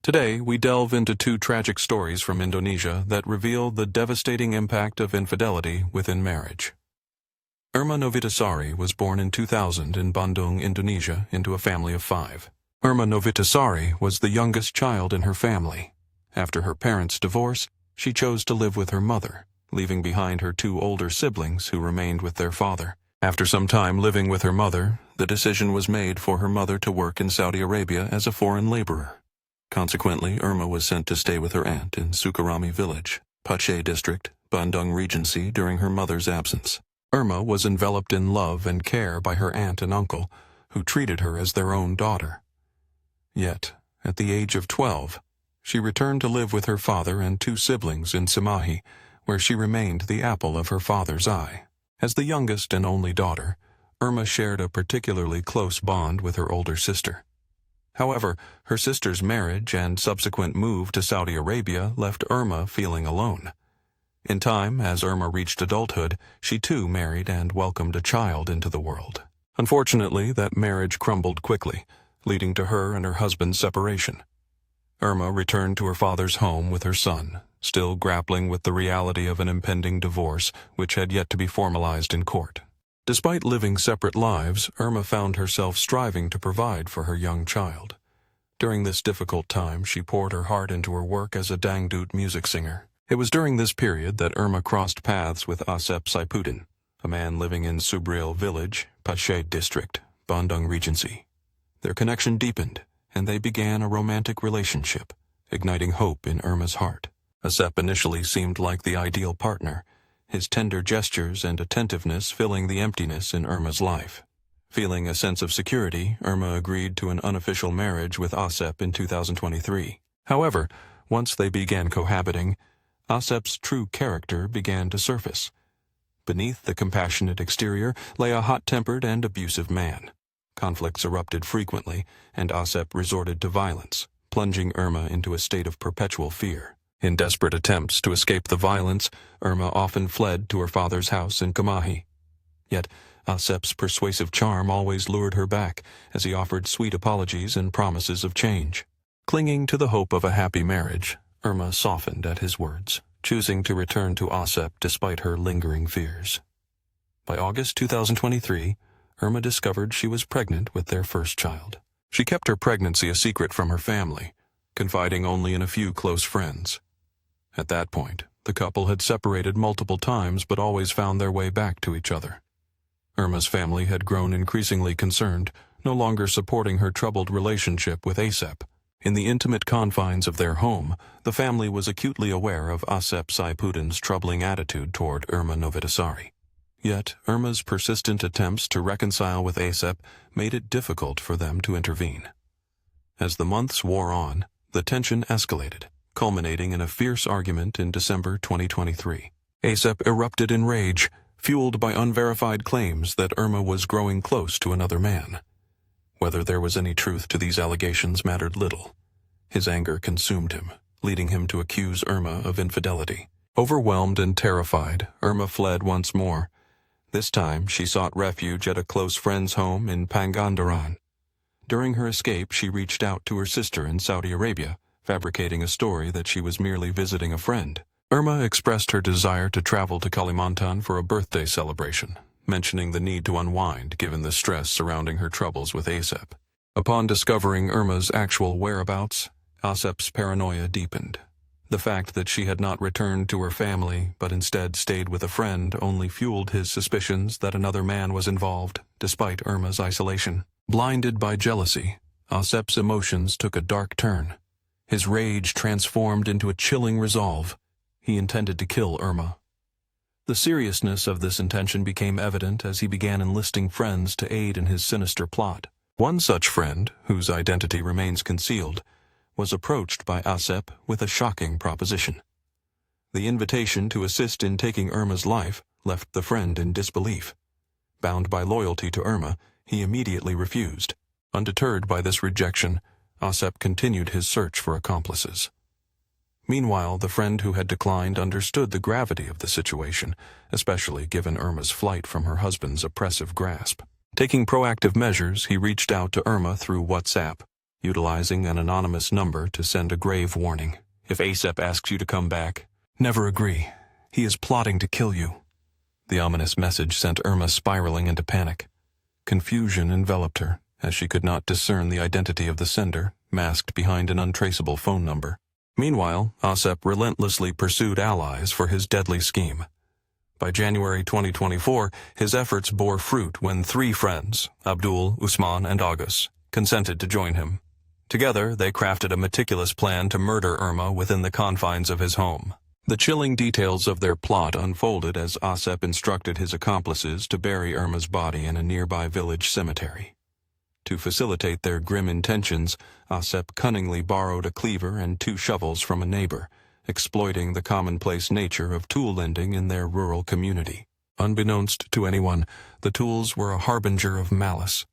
Today, we delve into two tragic stories from Indonesia that reveal the devastating impact of infidelity within marriage. Irma Novitasari was born in 2000 in Bandung, Indonesia, into a family of 5. Irma Novitasari was the youngest child in her family. After her parents' divorce, she chose to live with her mother, leaving behind her 2 older siblings who remained with their father. After some time living with her mother, the decision was made for her mother to work in Saudi Arabia as a foreign laborer. Consequently, Irma was sent to stay with her aunt in Sukarami village, Aceh district, Bandung Regency, during her mother's absence. Irma was enveloped in love and care by her aunt and uncle, who treated her as their own daughter. Yet, at the age of 12, she returned to live with her father and 2 siblings in Cimahi, where she remained the apple of her father's eye. As the youngest and only daughter, Irma shared a particularly close bond with her older sister. However, her sister's marriage and subsequent move to Saudi Arabia left Irma feeling alone. In time, as Irma reached adulthood, she too married and welcomed a child into the world. Unfortunately, that marriage crumbled quickly, leading to her and her husband's separation. Irma returned to her father's home with her son, still grappling with the reality of an impending divorce which had yet to be formalized in court. Despite living separate lives, Irma found herself striving to provide for her young child. During this difficult time, she poured her heart into her work as a dangdut music singer. It was during this period that Irma crossed paths with Asep Saipuddin, a man living in Subril village, Aceh district, Bandung Regency. Their connection deepened, and they began a romantic relationship, igniting hope in Irma's heart. Asep initially seemed like the ideal partner, his tender gestures and attentiveness filling the emptiness in Irma's life. Feeling a sense of security, Irma agreed to an unofficial marriage with Asep in 2023. However, once they began cohabiting, Asep's true character began to surface. Beneath the compassionate exterior lay a hot-tempered and abusive man. Conflicts erupted frequently, and Asep resorted to violence, plunging Irma into a state of perpetual fear. In desperate attempts to escape the violence, Irma often fled to her father's house in Cimahi. Yet, Asep's persuasive charm always lured her back, as he offered sweet apologies and promises of change. Clinging to the hope of a happy marriage, Irma softened at his words, choosing to return to Asep despite her lingering fears. By August 2023, Irma discovered she was pregnant with their first child. She kept her pregnancy a secret from her family, confiding only in a few close friends. At that point, the couple had separated multiple times but always found their way back to each other. Irma's family had grown increasingly concerned, no longer supporting her troubled relationship with Asep. In the intimate confines of their home, the family was acutely aware of Asep Saipuddin's troubling attitude toward Irma Novitasari. Yet, Irma's persistent attempts to reconcile with Asep made it difficult for them to intervene. As the months wore on, the tension escalated, culminating in a fierce argument in December 2023. Asep erupted in rage, fueled by unverified claims that Irma was growing close to another man. Whether there was any truth to these allegations mattered little. His anger consumed him, leading him to accuse Irma of infidelity. Overwhelmed and terrified, Irma fled once more. This time, she sought refuge at a close friend's home in Pangandaran. During her escape, she reached out to her sister in Saudi Arabia, fabricating a story that she was merely visiting a friend. Irma expressed her desire to travel to Kalimantan for a birthday celebration, mentioning the need to unwind given the stress surrounding her troubles with Asep. Upon discovering Irma's actual whereabouts, Asep's paranoia deepened. The fact that she had not returned to her family but instead stayed with a friend only fueled his suspicions that another man was involved, despite Irma's isolation. Blinded by jealousy, Asep's emotions took a dark turn. His rage transformed into a chilling resolve. He intended to kill Irma. The seriousness of this intention became evident as he began enlisting friends to aid in his sinister plot. One such friend, whose identity remains concealed, was approached by Asep with a shocking proposition. The invitation to assist in taking Irma's life left the friend in disbelief. Bound by loyalty to Irma, he immediately refused. Undeterred by this rejection, Asep continued his search for accomplices. Meanwhile, the friend who had declined understood the gravity of the situation, especially given Irma's flight from her husband's oppressive grasp. Taking proactive measures, he reached out to Irma through WhatsApp. utilizing an anonymous number to send a grave warning. If Asep asks you to come back, never agree. He is plotting to kill you. The ominous message sent Irma spiraling into panic. Confusion enveloped her, as she could not discern the identity of the sender, masked behind an untraceable phone number. Meanwhile, Asep relentlessly pursued allies for his deadly scheme. By January 2024, his efforts bore fruit when 3 friends, Abdul, Usman, and Agus, consented to join him. Together, they crafted a meticulous plan to murder Irma within the confines of his home. The chilling details of their plot unfolded as Asep instructed his accomplices to bury Irma's body in a nearby village cemetery. To facilitate their grim intentions, Asep cunningly borrowed a cleaver and 2 shovels from a neighbor, exploiting the commonplace nature of tool lending in their rural community. Unbeknownst to anyone, the tools were a harbinger of malice.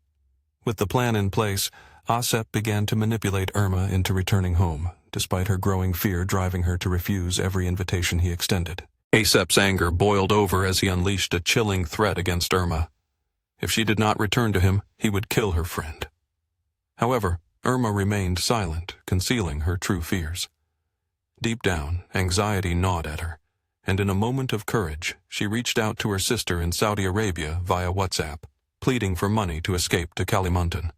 With the plan in place, Asep began to manipulate Irma into returning home, despite her growing fear driving her to refuse every invitation he extended. Asep's anger boiled over as he unleashed a chilling threat against Irma. If she did not return to him, he would kill her friend. However, Irma remained silent, concealing her true fears. Deep down, anxiety gnawed at her, and in a moment of courage, she reached out to her sister in Saudi Arabia via WhatsApp, pleading for money to escape to Kalimantan.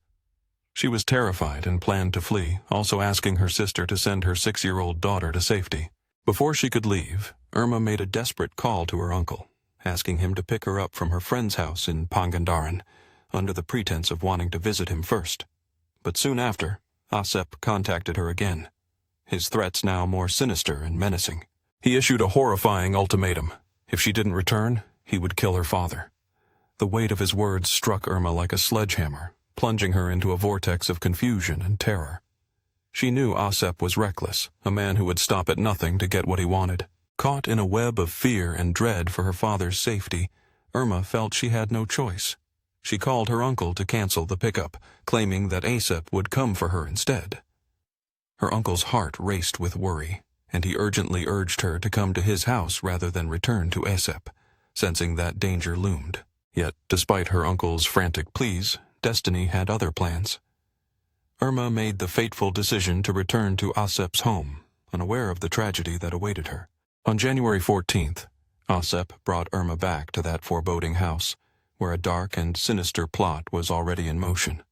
She was terrified and planned to flee, also asking her sister to send her 6-year-old daughter to safety. Before she could leave, Irma made a desperate call to her uncle, asking him to pick her up from her friend's house in Pangandaran, under the pretense of wanting to visit him first. But soon after, Asep contacted her again, his threats now more sinister and menacing. He issued a horrifying ultimatum. If she didn't return, he would kill her father. The weight of his words struck Irma like a sledgehammer, plunging her into a vortex of confusion and terror. She knew Asep was reckless, a man who would stop at nothing to get what he wanted. Caught in a web of fear and dread for her father's safety, Irma felt she had no choice. She called her uncle to cancel the pickup, claiming that Asep would come for her instead. Her uncle's heart raced with worry, and he urgently urged her to come to his house rather than return to Asep, sensing that danger loomed. Yet, despite her uncle's frantic pleas, destiny had other plans. Irma made the fateful decision to return to Asep's home, unaware of the tragedy that awaited her. On January 14th, Asep brought Irma back to that foreboding house, where a dark and sinister plot was already in motion.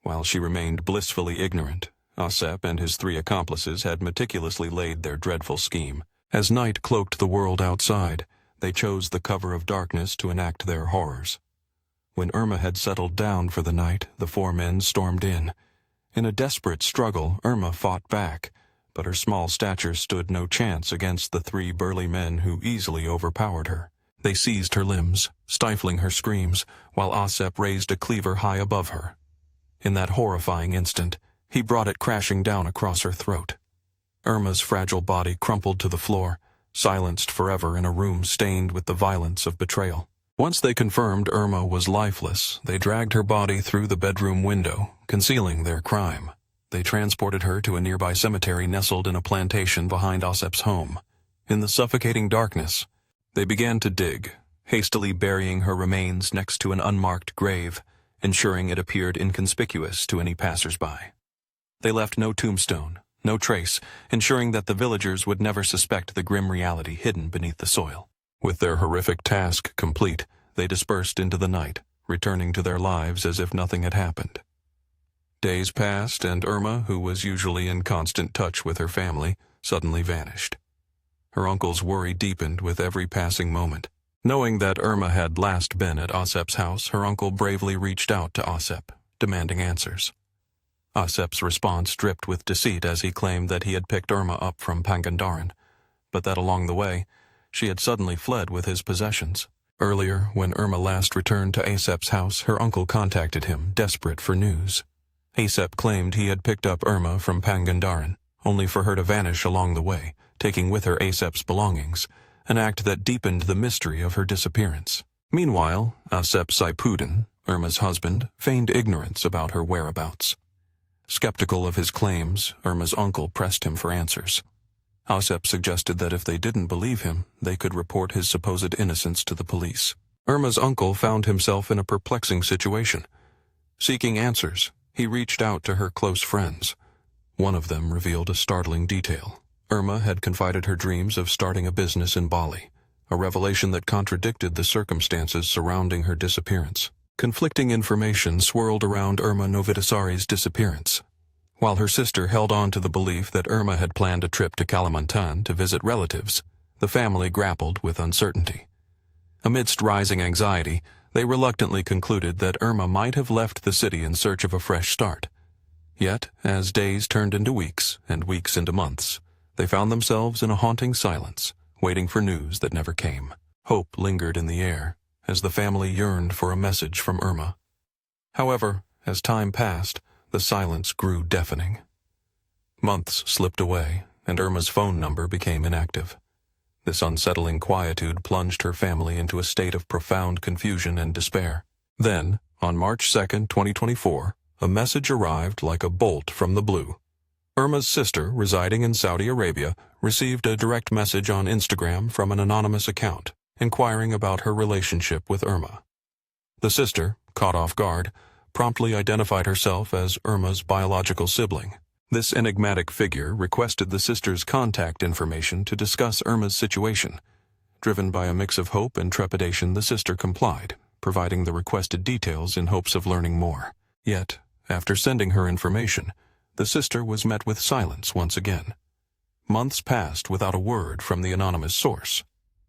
While she remained blissfully ignorant, Asep and his 3 accomplices had meticulously laid their dreadful scheme. As night cloaked the world outside, they chose the cover of darkness to enact their horrors. When Irma had settled down for the night, the 4 men stormed in. In a desperate struggle, Irma fought back, but her small stature stood no chance against the 3 burly men who easily overpowered her. They seized her limbs, stifling her screams, while Asep raised a cleaver high above her. In that horrifying instant, he brought it crashing down across her throat. Irma's fragile body crumpled to the floor, silenced forever in a room stained with the violence of betrayal. Once they confirmed Irma was lifeless, they dragged her body through the bedroom window, concealing their crime. They transported her to a nearby cemetery nestled in a plantation behind Asep's home. In the suffocating darkness, they began to dig, hastily burying her remains next to an unmarked grave, ensuring it appeared inconspicuous to any passers-by. They left no tombstone, no trace, ensuring that the villagers would never suspect the grim reality hidden beneath the soil. With their horrific task complete, they dispersed into the night, returning to their lives as if nothing had happened. Days passed, and Irma, who was usually in constant touch with her family, suddenly vanished. Her uncle's worry deepened with every passing moment. Knowing that Irma had last been at Asep's house, her uncle bravely reached out to Asep, demanding answers. Asep's response dripped with deceit as he claimed that he had picked Irma up from Pangandaran, but that along the way, she had suddenly fled with his possessions. Earlier, when Irma last returned to Asep's house, her uncle contacted him, desperate for news. Asep claimed he had picked up Irma from Pangandaran, only for her to vanish along the way, taking with her Asep's belongings, an act that deepened the mystery of her disappearance. Meanwhile, Asep Saipuddin, Irma's husband, feigned ignorance about her whereabouts. Skeptical of his claims, Irma's uncle pressed him for answers. Asep suggested that if they didn't believe him, they could report his supposed innocence to the police. Irma's uncle found himself in a perplexing situation. Seeking answers, He reached out to her close friends. One of them revealed a startling detail. Irma had confided her dreams of starting a business in Bali, a revelation that contradicted the circumstances surrounding her disappearance. Conflicting information swirled around Irma Novitasari's disappearance. While her sister held on to the belief that Irma had planned a trip to Kalimantan to visit relatives, the family grappled with uncertainty. Amidst rising anxiety, they reluctantly concluded that Irma might have left the city in search of a fresh start. Yet, as days turned into weeks and weeks into months, they found themselves in a haunting silence, waiting for news that never came. Hope lingered in the air, as the family yearned for a message from Irma. However, as time passed, the silence grew deafening. Months slipped away, and Irma's phone number became inactive. This unsettling quietude plunged her family into a state of profound confusion and despair. Then, on March 2nd, 2024, a message arrived like a bolt from the blue. Irma's sister, residing in Saudi Arabia, received a direct message on Instagram from an anonymous account, inquiring about her relationship with Irma. The sister, caught off guard, promptly identified herself as Irma's biological sibling. This enigmatic figure requested the sister's contact information to discuss Irma's situation. Driven by a mix of hope and trepidation, the sister complied, providing the requested details in hopes of learning more. Yet, after sending her information, the sister was met with silence once again. Months passed without a word from the anonymous source.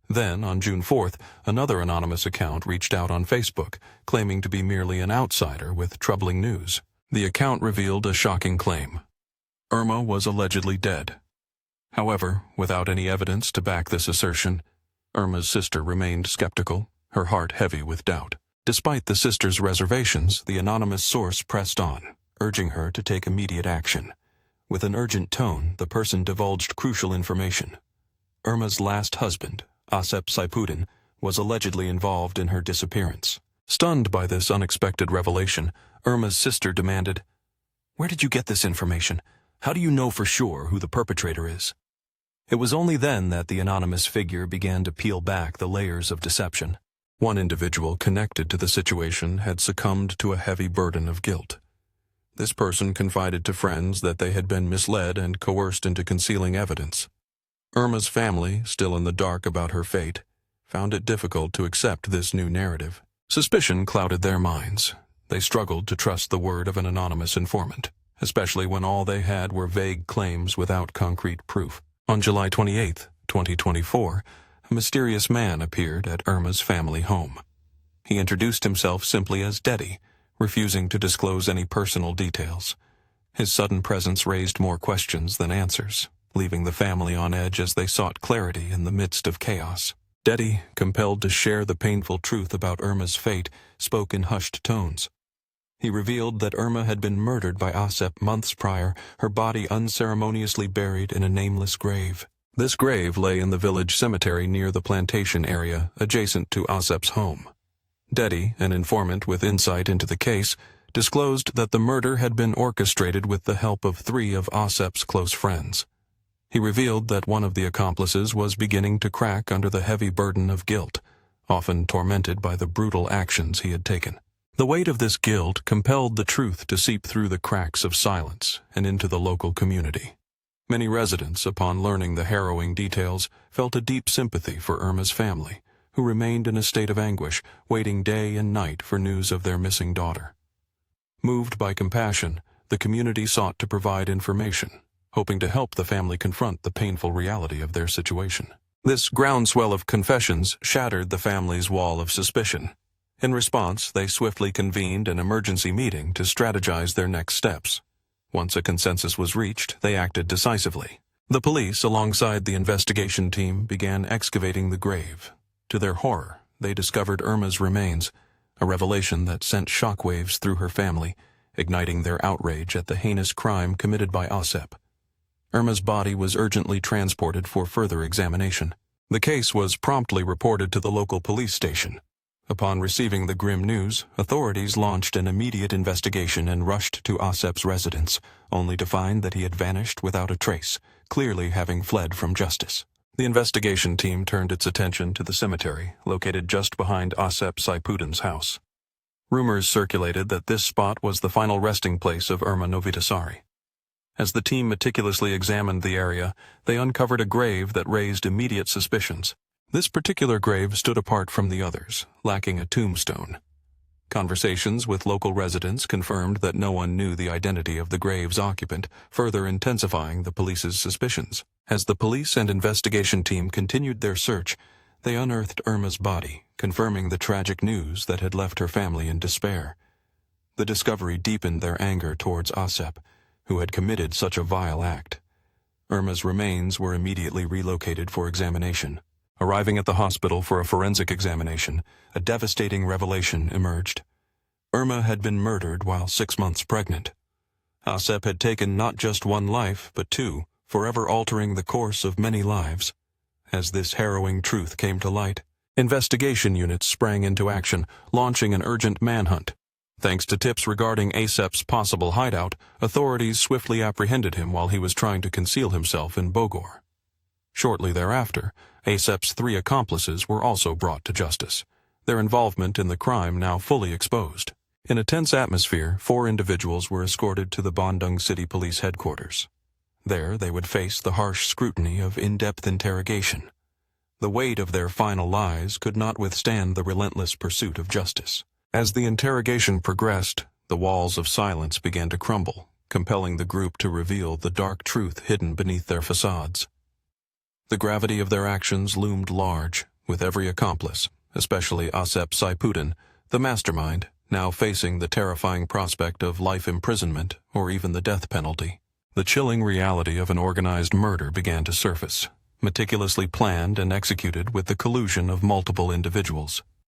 Then, on June 4th, another anonymous account reached out on Facebook, claiming to be merely an outsider with troubling news. The account revealed a shocking claim. Irma was allegedly dead. However, without any evidence to back this assertion, Irma's sister remained skeptical, her heart heavy with doubt. Despite the sister's reservations, the anonymous source pressed on, urging her to take immediate action. With an urgent tone, the person divulged crucial information. Irma's last husband, Asep Saipuddin, was allegedly involved in her disappearance. Stunned by this unexpected revelation, Irma's sister demanded, "Where did you get this information? How do you know for sure who the perpetrator is?" It was only then that the anonymous figure began to peel back the layers of deception. One individual connected to the situation had succumbed to a heavy burden of guilt. This person confided to friends that they had been misled and coerced into concealing evidence. Irma's family, still in the dark about her fate, found it difficult to accept this new narrative. Suspicion clouded their minds. They struggled to trust the word of an anonymous informant, especially when all they had were vague claims without concrete proof. On July 28, 2024, a mysterious man appeared at Irma's family home. He introduced himself simply as Dedi, refusing to disclose any personal details. His sudden presence raised more questions than answers, leaving the family on edge as they sought clarity in the midst of chaos. Dedi, compelled to share the painful truth about Irma's fate, spoke in hushed tones. He revealed that Irma had been murdered by Asep months prior, her body unceremoniously buried in a nameless grave. This grave lay in the village cemetery near the plantation area adjacent to Asep's home. Dedi, an informant with insight into the case, disclosed that the murder had been orchestrated with the help of 3 of Asep's close friends. He revealed that one of the accomplices was beginning to crack under the heavy burden of guilt, often tormented by the brutal actions he had taken. The weight of this guilt compelled the truth to seep through the cracks of silence and into the local community. Many residents, upon learning the harrowing details, felt a deep sympathy for Irma's family, who remained in a state of anguish, waiting day and night for news of their missing daughter. Moved by compassion, the community sought to provide information, hoping to help the family confront the painful reality of their situation. This groundswell of confessions shattered the family's wall of suspicion. In response, they swiftly convened an emergency meeting to strategize their next steps. Once a consensus was reached, they acted decisively. The police, alongside the investigation team, began excavating the grave. To their horror, they discovered Irma's remains, a revelation that sent shockwaves through her family, igniting their outrage at the heinous crime committed by Asep. Irma's body was urgently transported for further examination. The case was promptly reported to the local police station. Upon receiving the grim news, authorities launched an immediate investigation and rushed to Asep's residence, only to find that he had vanished without a trace, clearly having fled from justice. The investigation team turned its attention to the cemetery, located just behind Asep Saipuddin's house. Rumors circulated that this spot was the final resting place of Irma Novitasari. As the team meticulously examined the area, they uncovered a grave that raised immediate suspicions. This particular grave stood apart from the others, lacking a tombstone. Conversations with local residents confirmed that no one knew the identity of the grave's occupant, further intensifying the police's suspicions. As the police and investigation team continued their search, they unearthed Irma's body, confirming the tragic news that had left her family in despair. The discovery deepened their anger towards Asep, who had committed such a vile act. Irma's remains were immediately relocated for examination. Arriving at the hospital for a forensic examination, a devastating revelation emerged. Irma had been murdered while 6 months pregnant. Asep had taken not just one life, but two, forever altering the course of many lives. As this harrowing truth came to light, investigation units sprang into action, launching an urgent manhunt. Thanks to tips regarding Asep's possible hideout, authorities swiftly apprehended him while he was trying to conceal himself in Bogor. Shortly thereafter, Asep's 3 accomplices were also brought to justice, their involvement in the crime now fully exposed. In a tense atmosphere, 4 individuals were escorted to the Bandung City Police headquarters. There they would face the harsh scrutiny of in-depth interrogation. The weight of their final lies could not withstand the relentless pursuit of justice. As the interrogation progressed, the walls of silence began to crumble, compelling the group to reveal the dark truth hidden beneath their facades. The gravity of their actions loomed large, with every accomplice, especially Asep Saipuddin, the mastermind, now facing the terrifying prospect of life imprisonment or even the death penalty. The chilling reality of an organized murder began to surface, meticulously planned and executed with the collusion of multiple individuals.